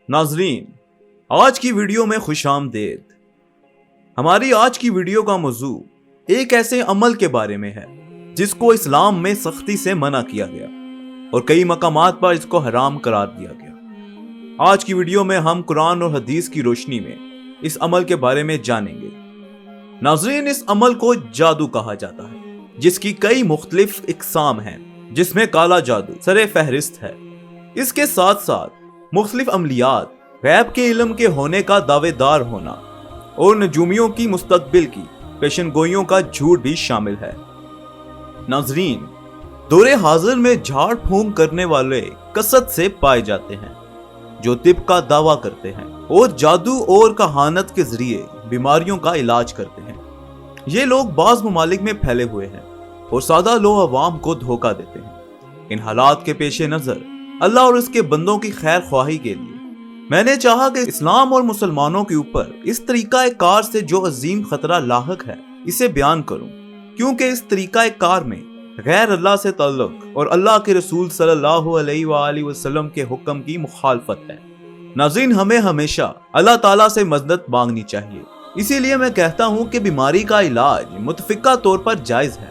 ناظرین، آج کی ویڈیو میں خوش آمدید۔ ہماری آج کی ویڈیو کا موضوع ایک ایسے عمل کے بارے میں ہے جس کو اسلام میں سختی سے منع کیا گیا اور کئی مقامات پر اس کو حرام قرار دیا گیا۔ آج کی ویڈیو میں ہم قرآن اور حدیث کی روشنی میں اس عمل کے بارے میں جانیں گے۔ ناظرین، اس عمل کو جادو کہا جاتا ہے جس کی کئی مختلف اقسام ہیں، جس میں کالا جادو سر فہرست ہے۔ اس کے ساتھ ساتھ مختلف عملیات، غیب کے علم کے ہونے کا دعوے دار ہونا اور نجومیوں کی مستقبل کی پیشن گوئیوں کا جھوٹ بھی شامل ہے۔ ناظرین، دور حاضر میں جھاڑ پھونک کرنے والے کثرت سے پائے جاتے ہیں جو طب کا دعویٰ کرتے ہیں اور جادو اور کہانت کے ذریعے بیماریوں کا علاج کرتے ہیں۔ یہ لوگ بعض ممالک میں پھیلے ہوئے ہیں اور سادہ لوگ عوام کو دھوکہ دیتے ہیں۔ ان حالات کے پیش نظر اللہ اور اس کے بندوں کی خیر خواہی کے لیے میں نے چاہا کہ اسلام اور مسلمانوں کے اوپر اس طریقہ کار سے جو عظیم خطرہ لاحق ہے اسے بیان کروں، کیونکہ اس طریقہ کار میں غیر اللہ سے تعلق اور اللہ کے رسول صلی اللہ علیہ وآلہ وسلم کے حکم کی مخالفت ہے۔ ناظرین، ہمیں ہمیشہ اللہ تعالیٰ سے مدد مانگنی چاہیے۔ اسی لیے میں کہتا ہوں کہ بیماری کا علاج متفقہ طور پر جائز ہے۔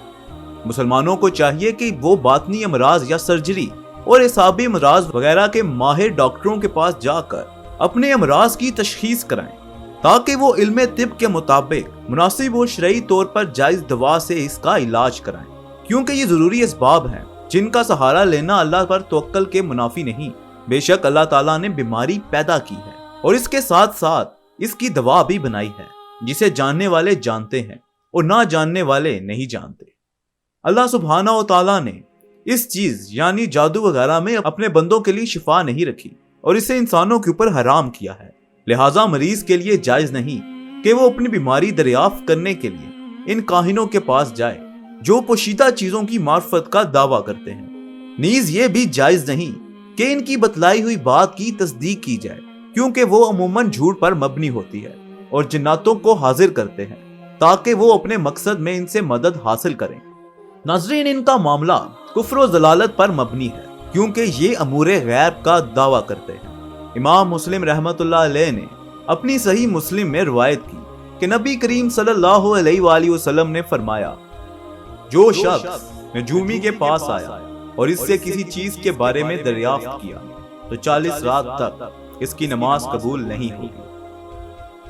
مسلمانوں کو چاہیے کہ وہ باطنی امراض یا سرجری اور اعصابی امراض وغیرہ کے ماہر ڈاکٹروں کے پاس جا کر اپنے امراض کی تشخیص کرائیں تاکہ وہ علم طب کے مطابق مناسب و شرعی طور پر جائز دوا سے اس کا علاج کرائیں، کیونکہ یہ ضروری اسباب ہیں جن کا سہارا لینا اللہ پر توکل کے منافی نہیں۔ بے شک اللہ تعالیٰ نے بیماری پیدا کی ہے اور اس کے ساتھ ساتھ اس کی دوا بھی بنائی ہے، جسے جاننے والے جانتے ہیں اور نہ جاننے والے نہیں جانتے۔ اللہ سبحانہ و تعالیٰ نے اس چیز یعنی جادو وغیرہ میں اپنے بندوں کے لیے شفا نہیں رکھی اور اسے انسانوں کے اوپر حرام کیا ہے۔ لہٰذا مریض کے لیے جائز نہیں کہ وہ اپنی بیماری دریافت کرنے کے لیے ان کاہنوں کے پاس جائے جو پوشیدہ چیزوں کی معرفت کا دعویٰ کرتے ہیں۔ نیز یہ بھی جائز نہیں کہ ان کی بتلائی ہوئی بات کی تصدیق کی جائے، کیونکہ وہ عموماً جھوٹ پر مبنی ہوتی ہے اور جناتوں کو حاضر کرتے ہیں تاکہ وہ اپنے مقصد میں ان سے مدد حاصل کریں۔ ناظرین، ان کا معاملہ کفر و ضلالت پر مبنی ہے کیونکہ یہ امور غیب کا دعویٰ کرتے ہیں۔ امام مسلم رحمۃ اللہ علیہ نے اپنی صحیح مسلم میں روایت کی کہ نبی کریم صلی اللہ علیہ وآلہ وسلم نے فرمایا، جو شخص نجومی کے پاس آیا اور اس سے کسی چیز کے بارے میں دریافت کیا تو 40 رات تک اس کی نماز قبول نہیں ہوگی۔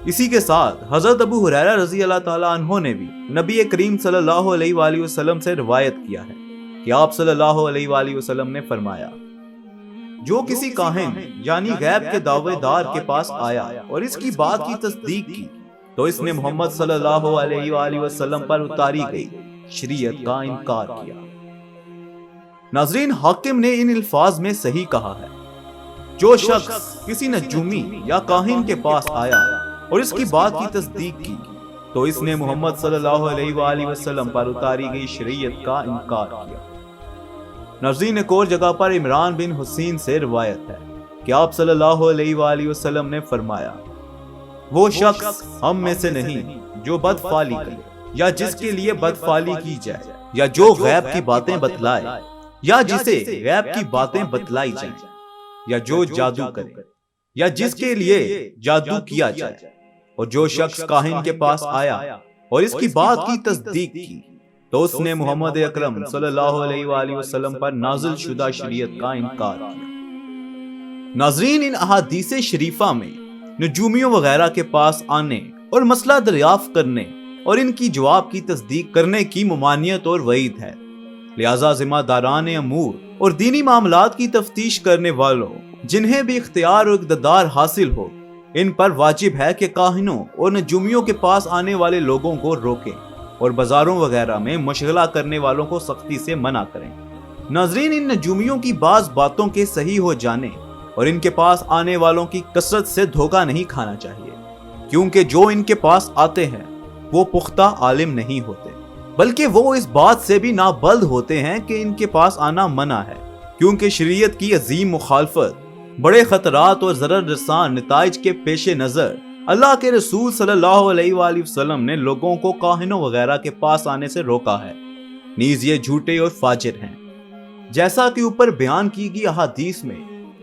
اسی کے ساتھ حضرت ابو ہریرہ رضی اللہ تعالیٰ عنہ نے بھی نبی کریم صلی اللہ علیہ وآلہ وسلم سے روایت کیا ہے کہ آپ صلی اللہ علیہ وآلہ وسلم نے فرمایا، جو کسی کاہن یعنی غیب کے دعوے دار کے پاس آیا اور اس کی بات کی تصدیق کی تو اس نے محمد صلی اللہ علیہ وآلہ وسلم پر اتاری گئی شریعت کا انکار کیا۔ ناظرین، حاکم نے ان الفاظ میں صحیح کہا ہے، جو شخص کسی نجومی یا کاہن کے پاس آیا اور اس کی بات کی تصدیق کی تو اس نے محمد صلی اللہ علیہ وآلہ وسلم پر اتاری گئی شریعت کا انکار کیا۔ ناظرین، ایک اور جگہ پر عمران بن حسین سے روایت ہے کہ آپ صلی اللہ علیہ وآلہ وسلم نے فرمایا، وہ شخص ہم میں سے نہیں جو بدفعلی کرے یا جس کے لیے بدفعلی کی جائے یا جو غیب کی باتیں بتلائے یا جسے غیب کی باتیں بتلائی جائیں یا جو جادو کرے یا جس کے لیے جادو کیا جائے، اور جو شخص کاہن کے پاس آیا اور اس کی بات کی تصدیق کی تو اس نے محمد اکرم صلی اللہ علیہ وآلہ وسلم پر نازل شدہ شریعت کا انکار کیا۔ ناظرین، ان احادیث شریفہ میں نجومیوں وغیرہ کے پاس آنے اور مسئلہ دریافت کرنے اور ان کی جواب کی تصدیق کرنے کی ممانعت اور وعید ہے۔ لہٰذا ذمہ داران امور اور دینی معاملات کی تفتیش کرنے والوں جنہیں بھی اختیار اور اقتدار حاصل ہو، ان پر واجب ہے کہ کاہنوں اور نجومیوں کے پاس آنے والے لوگوں کو روکیں اور بازاروں وغیرہ میں مشغلہ کرنے والوں کو سختی سے منع کریں۔ ناظرین، ان نجومیوں کی بعض باتوں کے صحیح ہو جانے اور ان کے پاس آنے والوں کی کثرت سے دھوکہ نہیں کھانا چاہیے، کیونکہ جو ان کے پاس آتے ہیں وہ پختہ عالم نہیں ہوتے، بلکہ وہ اس بات سے بھی نابلد ہوتے ہیں کہ ان کے پاس آنا منع ہے، کیونکہ شریعت کی عظیم مخالفت بڑے خطرات اور ضرر رساں نتائج کے پیش نظر اللہ کے رسول صلی اللہ علیہ وآلہ وسلم نے لوگوں کو کاہنوں وغیرہ کے پاس آنے سے روکا ہے۔ نیز یہ جھوٹے اور فاجر ہیں، جیسا کہ اوپر بیان کی گئی احادیث میں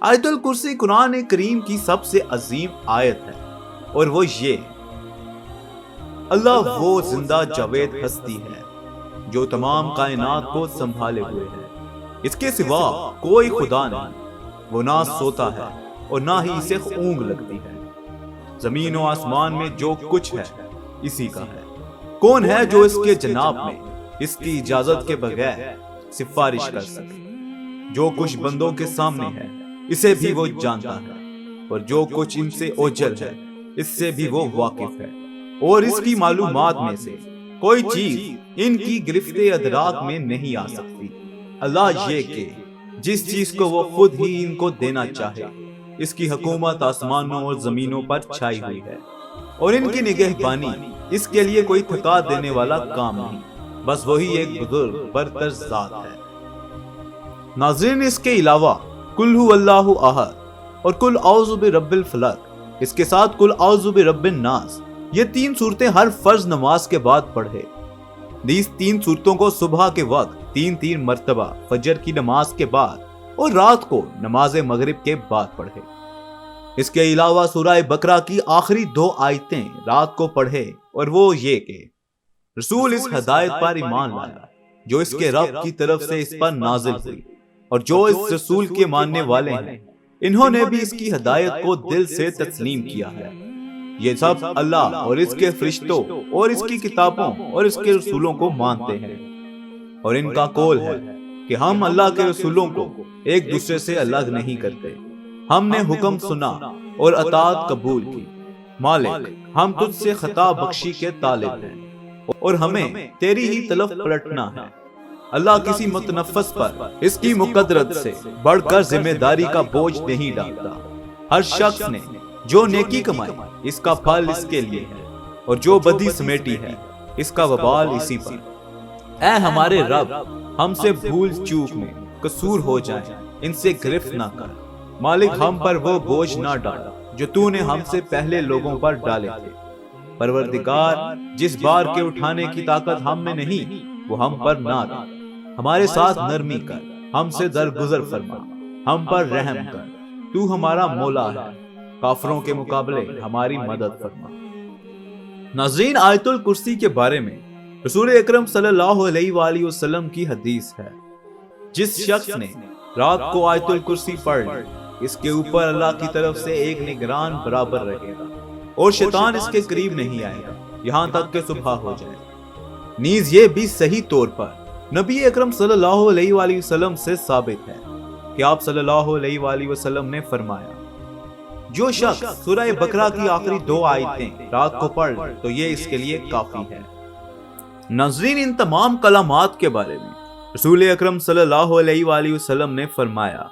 آیت الکرسی قرآن کریم کی سب سے عظیم آیت ہے اور وہ یہ: اللہ وہ زندہ جاوید ہستی ہے جو تمام کائنات کو سنبھالے ہوئے ہے، اس کے سوا کوئی خدا نہیں، وہ نہ سوتا ہے اور نہ ہی اسے اونگ لگتی ہے، زمین و آسمان میں جو کچھ ہے اسی کا ہے، کون ہے جو اس کے جناب میں اس کی اجازت کے بغیر سفارش کر سکے؟ جو کچھ بندوں کے سامنے ہے اسے بھی وہ جانتا ہے، اور جو کچھ ان سے اوجھل ہے اس سے بھی وہ واقف ہے، اور اس کی معلومات میں سے کوئی چیز ان کی گرفت ادراک میں نہیں آ سکتی۔ اللہ یہ کہ جس چیز کو وہ خود ہی ان کو دینا چاہے، اس کی حکومت آسمانوں اور زمینوں پر چھائی ہوئی ہے، اور ان کی نگہبانی اس کے لیے کوئی تھکا دینے والا کام نہیں، بس وہی ایک بزرگ برتر ذات ہے۔ ناظرین، اس کے علاوہ قل ھو اللہ احد اور قل اعوذ برب الفلق، اس کے ساتھ قل اعوذ برب الناس، یہ 3 صورتیں ہر فرض نماز کے بعد پڑھے۔ اس 3 صورتوں کو صبح کے وقت 3 مرتبہ فجر کی نماز کے بعد اور رات کو نماز مغرب کے بعد پڑھے۔ اس کے علاوہ سورہ بقرہ کی آخری 2 آیتیں رات کو پڑھے، اور وہ یہ کہ رسول اس ہدایت پر ایمان لایا جو اس کے رب کی طرف سے اس پر نازل ہوئی، اور جو اس رسول کے ماننے والے ہیں انہوں نے بھی اس کی ہدایت کو دل سے تسلیم کیا ہے۔ یہ سب اللہ اور اس کے فرشتوں اور اس کی کتابوں اور اس کے رسولوں کو مانتے ہیں، اور ان کا قول ہے کہ ہم اللہ کے رسولوں کو ایک دوسرے سے الگ نہیں کرتے، ہم نے حکم سنا اور اطاعت قبول کی، مالک ہم تجھ سے خطا بخشی کے طالب ہیں اور ہمیں تیری ہی طرف پلٹنا ہے۔ اللہ کسی متنفس پر اس کی مقدرت سے بڑھ کر ذمہ داری کا بوجھ نہیں ڈالتا۔ ہر شخص نے جو نیکی کمائی اس کا پھل اس کے لیے ہے، اور جو بدی سمیٹی ہے اس کا وبال اسی پر۔ اے ہمارے رب، ہم سے بھول چوک میں قصور ہو جائے ان سے گرفت نہ کر، مالک ہم پر وہ بوجھ نہ ڈالا جو تو نے ہم سے پہلے لوگوں پر ڈالے تھے۔ پروردگار، جس بار کے اٹھانے کی طاقت ہم میں نہیں وہ ہم پر نہ ڈال، ہمارے ساتھ نرمی کر، ہم سے درگزر فرما، ہم پر رحم کر، تو ہمارا مولا ہے، کافروں کے مقابلے ہماری مدد فرما۔ ناظرین، آیت الکرسی کے بارے میں رسول اکرم صلی اللہ علیہ وآلہ وسلم کی حدیث ہے: جس شخص نے رات کو آیت الکرسی پڑھ لی، اس کے اوپر اللہ کی طرف سے ایک نگران برابر رہے گا، اور شیطان اس کے قریب نہیں آئے گا یہاں تک کہ صبح ہو جائے۔ نیز یہ بھی صحیح طور پر نبی اکرم صلی اللہ علیہ وآلہ وسلم سے ثابت ہے کہ آپ صلی اللہ علیہ وآلہ وسلم نے فرمایا: جو شخص سورہ بقرہ کی آخری 2 آیتیں رات کو پڑھ لے تو یہ اس کے لیے کافی ہے۔ ناظرین، ان تمام کلمات کے بارے میں رسول اکرم صلی اللہ علیہ وآلہ وسلم نے فرمایا: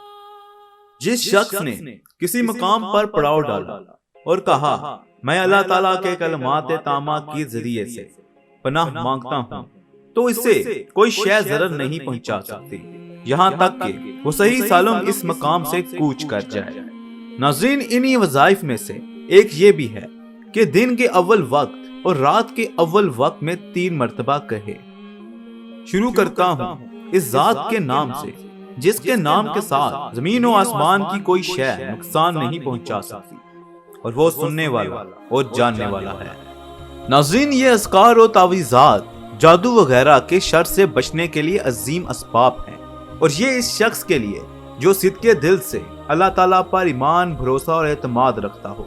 جس شخص نے کسی مقام پر پڑاؤ ڈالا اور کہا میں اللہ تعالیٰ کے کلمات تامہ کے ذریعے سے پناہ مانگتا ہوں، تو اسے کوئی شے ضرر نہیں پہنچا سکتی یہاں تک کہ وہ صحیح سالم اس مقام سے کوچ کر جائے۔ ناظرین، انہی وظائف میں سے ایک یہ بھی ہے کہ دن کے اول وقت اور رات کے اول وقت میں 3 مرتبہ کہے: شروع کرتا ہوں اس ذات کے نام سے جس کے نام کے ساتھ زمین و آسمان کی کوئی شے نقصان نہیں پہنچا سکتی، اور وہ سننے والا اور جاننے والا ہے۔ ناظرین، یہ اذکار و تعویذات جادو وغیرہ کے شر سے بچنے کے لیے عظیم اسباب ہیں، اور یہ اس شخص کے لیے جو صدقے دل سے اللہ تعالیٰ پر ایمان، بھروسہ اور اعتماد رکھتا ہو،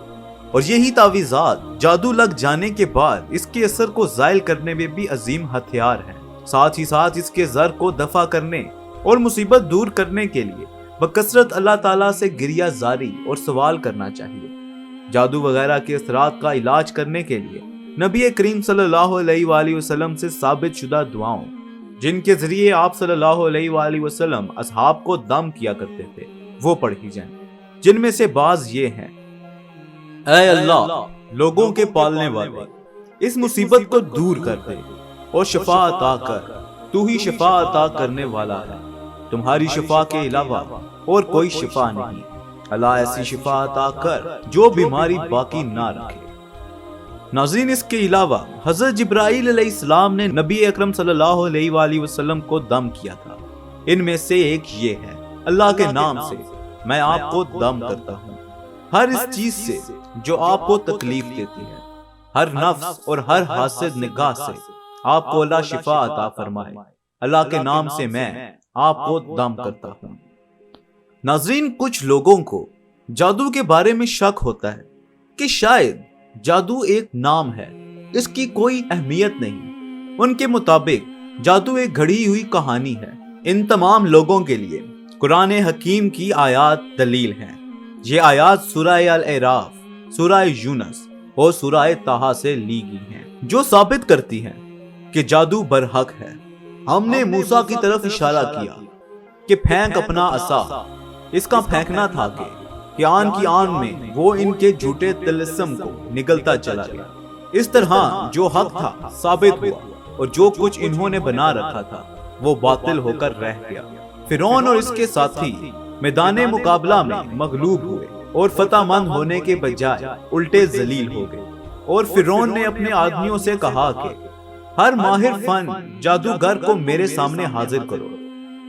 اور یہی تعویذات جادو لگ جانے کے بعد اس کے اثر کو زائل کرنے میں بھی عظیم ہتھیار ہیں۔ ساتھ ہی ساتھ اس کے زر کو دفع کرنے اور مصیبت دور کرنے کے لیے بکثرت اللہ تعالیٰ سے گریہ زاری اور سوال کرنا چاہیے۔ جادو وغیرہ کے اثرات کا علاج کرنے کے لیے نبی کریم صلی اللہ علیہ وآلہ وسلم سے ثابت شدہ دعاؤں، جن کے ذریعے آپ صلی اللہ علیہ وآلہ وسلم اصحاب کو دم کیا کرتے تھے، وہ پڑھی جائیں، جن میں سے بعض یہ ہیں: اے اللہ، لوگوں کے پالنے والے، اس مصیبت کو دور کر دے اور شفا عطا کر، تو ہی شفا عطا کرنے والا ہے، تمہاری شفا کے علاوہ اور کوئی شفا نہیں، اللہ ایسی شفا عطا کر جو بیماری باقی نہ رکھے۔ ناظرین، اس کے علاوہ حضرت جبرائیل علیہ السلام نے نبی اکرم صلی اللہ علیہ وآلہ وسلم کو دم کیا تھا۔ ان میں سے ایک یہ ہے: اللہ کے نام سے میں آپ کو دم کرتا ہوں، ہر اس چیز سے جو آپ کو تکلیف دیتی ہے، ہر نفس اور ہر حاسد نگاہ سے آپ کو اللہ شفا عطا فرمائے، اللہ کے نام سے میں آپ کو دم کرتا ہوں۔ ناظرین، کچھ لوگوں کو جادو کے بارے میں شک ہوتا ہے کہ شاید جادو ایک نام ہے، اس کی کوئی اہمیت نہیں۔ ان کے مطابق جادو ایک گھڑی ہوئی کہانی ہے۔ ان تمام لوگوں کے لیے قرآن حکیم کی آیات دلیل ہیں۔ یہ آیات سورہ الاعراف، سورہ یونس اور سورہ طٰہٰ سے لی گئی ہیں، جو ثابت کرتی ہیں کہ جادو برحق ہے۔ ہم نے موسیٰ کی طرف اشارہ کیا کہ پھینک اپنا عصا۔ اس کا پھینکنا تھا کہ آن کی آن میں وہ ان کے جھوٹے طلسم کو نگلتا چلا گیا۔ اس طرح جو حق تھا ثابت ہوا اور جو کچھ انہوں نے بنا رکھا تھا وہ باطل ہو کر رہ گیا۔ فرعون اور اس کے ساتھی میدان مقابلہ میں مغلوب ہوئے اور فتح مند ہونے کے بجائے الٹے ذلیل ہو گئے، اور فرعون نے اپنے آدمیوں سے کہا کہ ہر ماہر فن جادوگر کو میرے سامنے حاضر کرو۔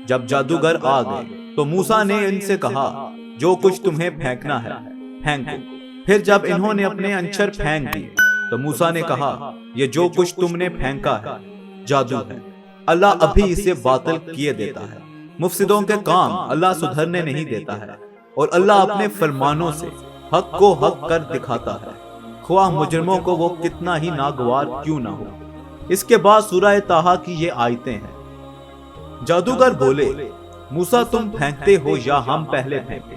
جب جادوگر آ گئے تو موسیٰ نے ان سے کہا جو کچھ تمہیں پھینکنا ہے پھینکو۔ پھر جب انہوں نے اپنے انچر پھینک دیے تو موسیٰ نے کہا یہ جو کچھ تم نے پھینکا ہے جادو ہے، اللہ ابھی اسے باطل کیے دیتا ہے۔ مفسدوں کے کام اللہ سدھرنے نہیں دیتا ہے، اور اللہ اپنے فرمانوں سے حق کو حق کر دکھاتا ہے، خواہ مجرموں کو وہ کتنا ہی ناگوار کیوں نہ ہو۔ اس کے بعد سورہ طٰہٰ کی یہ آیتیں ہیں۔ جادوگر بولے موسیٰ تم پھینکتے ہو یا ہم پہلے پھینکیں؟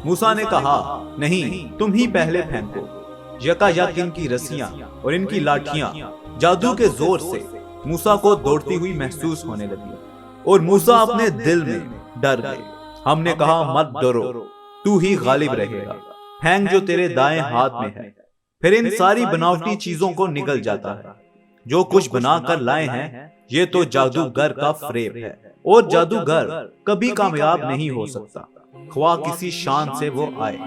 موسیٰ نے کہا نہیں، تم ہی پہلے پھینکو۔ یکا یک ان کی رسیاں اور ان کی لاٹھیاں جادو کے زور سے موسیٰ کو دوڑتی ہوئی محسوس ہونے لگی، اور موسیٰ اپنے دل میں ڈر گئے۔ ہم نے کہا مت ڈرو، تو ہی غالب رہے گا، پھینک جو تیرے دائیں ہاتھ میں ہے۔ پھر ان ساری بناوٹی چیزوں کو نگل جاتا ہے۔ جو کچھ بنا کر لائے ہیں یہ تو جادوگر کا فریب ہے، اور جادوگر کبھی کامیاب نہیں ہو سکتا، خواہ کسی شان سے وہ آئے۔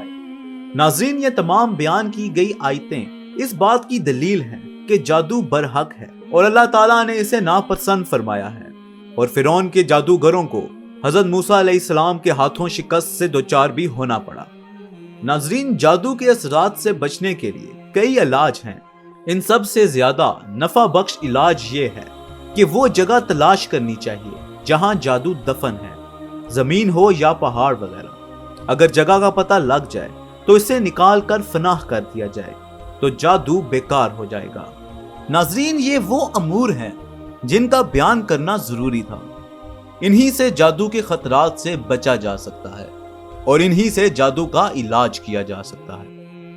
ناظرین، یہ تمام بیان کی گئی آیتیں اس بات کی دلیل ہیں کہ جادو برحق ہے اور اللہ تعالیٰ نے اسے ناپسند فرمایا ہے، اور فرعون کے جادوگروں کو حضرت موسیٰ علیہ السلام کے ہاتھوں شکست سے دوچار بھی ہونا پڑا۔ ناظرین، جادو کے اثرات سے بچنے کے لیے کئی علاج ہیں۔ ان سب سے زیادہ نفع بخش علاج یہ ہے کہ وہ جگہ تلاش کرنی چاہیے جہاں جادو دفن ہے، زمین ہو یا پہاڑ وغیرہ۔ اگر جگہ کا پتہ لگ جائے تو اسے نکال کر فناہ کر دیا جائے تو جادو بیکار ہو جائے گا۔ ناظرین، یہ وہ امور ہیں جن کا بیان کرنا ضروری تھا۔ انہی سے جادو کے خطرات سے بچا جا سکتا ہے، اور انہی سے جادو کا علاج کیا جا سکتا ہے۔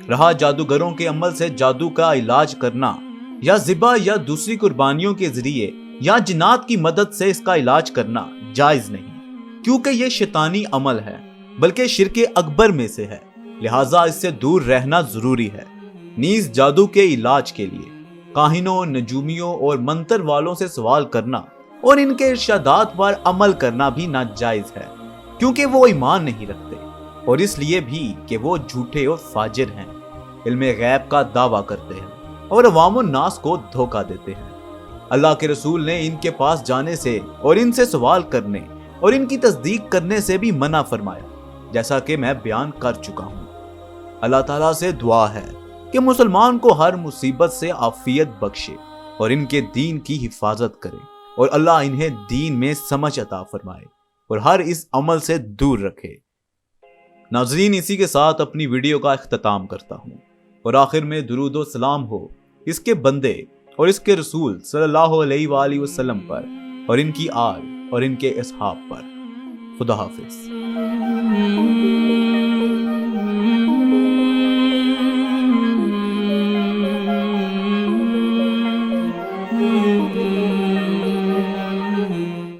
رہا جادوگروں کے عمل سے جادو کا علاج کرنا، یا ذبح یا دوسری قربانیوں کے ذریعے یا جنات کی مدد سے اس کا علاج کرنا جائز نہیں، کیونکہ یہ شیطانی عمل ہے، بلکہ شرک اکبر میں سے ہے، لہٰذا اس سے دور رہنا ضروری ہے۔ نیز جادو کے علاج کے لیے کاہنوں، نجومیوں اور منتر والوں سے سوال کرنا اور ان کے ارشادات پر عمل کرنا بھی ناجائز ہے، کیونکہ وہ ایمان نہیں رکھتے، اور اس لیے بھی کہ وہ جھوٹے اور فاجر ہیں، علم غیب کا دعویٰ کرتے ہیں اور عوام الناس کو دھوکہ دیتے ہیں۔ اللہ کے رسول نے ان کے پاس جانے سے اور ان سے سوال کرنے اور ان کی تصدیق کرنے سے بھی منع فرمایا، جیسا کہ میں بیان کر چکا ہوں۔ اللہ تعالیٰ سے دعا ہے کہ مسلمان کو ہر مصیبت سے عافیت بخشے اور ان کے دین کی حفاظت کرے، اور اللہ انہیں دین میں سمجھ عطا فرمائے اور ہر اس عمل سے دور رکھے۔ ناظرین، اسی کے ساتھ اپنی ویڈیو کا اختتام کرتا ہوں، اور آخر میں درود و سلام ہو اس کے بندے اور اس کے رسول صلی اللہ علیہ وآلہ وسلم پر، اور ان کی آل اور ان کے اصحاب پر۔ خدا حافظ۔